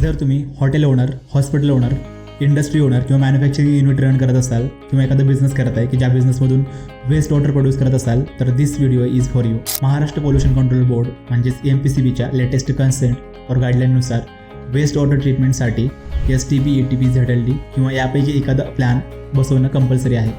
जर तुम्ही hotel owner, hospital owner, industry owner किंवा मॅन्युफॅक्चरिंग युनिट रन करत असाल किंवा एखादा बिझनेस करत आहे की ज्या बिझनेसमधून वेस्ट वॉटर प्रोड्यूस करत असाल तर this video is for you. Maharashtra pollution control board म्हणजेच MPCBच्या लेटेस्ट कन्सेंट और गाईडलाईननुसार वेस्ट वॉटर ट्रीटमेंटसाठी STP, ETP, ZLD किंवा यापैकी एखादा प्लॅन बसवणं कंपल्सरी आहे.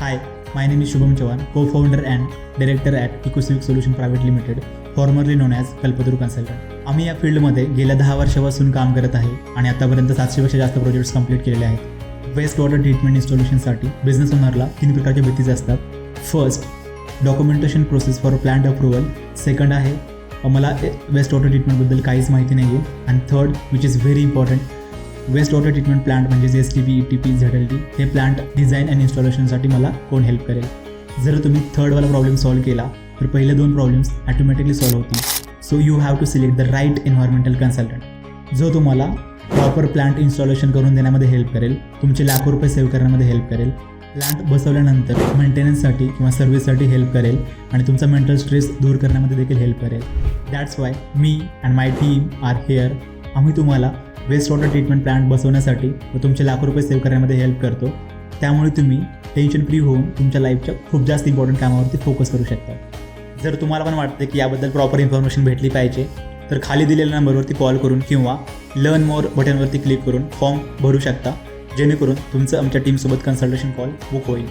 Hi, my name is Shubham Chavan, cofounder and director at Ecocivic solution private limited, formerly known as Kalpataru consultant. आम्ही या फील्डमध्ये गेल्या 10 वर्षापासून काम करत आहे आणि आतापर्यंत 700 पेक्षा जास्त प्रोजेक्ट्स कंप्लीट केलेले आहेत. वेस्ट वॉटर ट्रीटमेंट इन्स्टॉलेशनसाठी बिझनेस ओनरला 3 प्रकारच्या भीतीज असतात. First, documentation process for plant approval. Second आहे, मला वेस्ट वॉटर ट्रीटमेंटबद्दल काहीच माहिती नाही आहे. आणि third, which is very important, waste water treatment plant म्हणजेच STP, ETP, ZLD हे प्लांट डिझाईन अँड इन्स्टॉलेशनसाठी मला कोण हेल्प करेल. जर तुम्ही थर्डवाला प्रॉब्लेम सॉल्व्ह केला तर पहिले 2 प्रॉब्लेम्स ॲटोमॅटिकली सॉल्व्ह होतील. So you have to select the right environmental consultant जो तुम्हाला प्रॉपर प्लांट इन्स्टॉलेशन करून देण्यामध्ये हेल्प करेल, तुमचे लाखो रुपये सेव्ह करण्यामध्ये हेल्प करेल, प्लांट बसवल्यानंतर मेंटेनन्ससाठी किंवा सर्व्हिससाठी हेल्प करेल आणि तुमचा मेंटल स्ट्रेस दूर करण्यामध्ये देखील हेल्प करेल. That's why me and my team are here. आम्ही तुम्हाला वेस्ट वॉटर ट्रीटमेंट प्लांट बसवण्यासाठी व तुमचे लाखो रुपये सेव्ह करण्यामध्ये हेल्प करतो. त्यामुळे तुम्ही टेन्शन फ्री होऊन तुमच्या लाईफच्या खूप जास्त इम्पॉर्टंट कामावरती फोकस करू शकता. जर तुम्हाला पण वाटतं की याबद्दल प्रॉपर इन्फॉर्मेशन भेटली पाहिजे तर खाली दिलेल्या नंबरवरती कॉल करून किंवा लर्न मोर बटनवरती क्लिक करून फॉर्म भरू शकता, जेणेकरून तुमचं आमच्या टीमसोबत कन्सल्टेशन कॉल बुक होईल.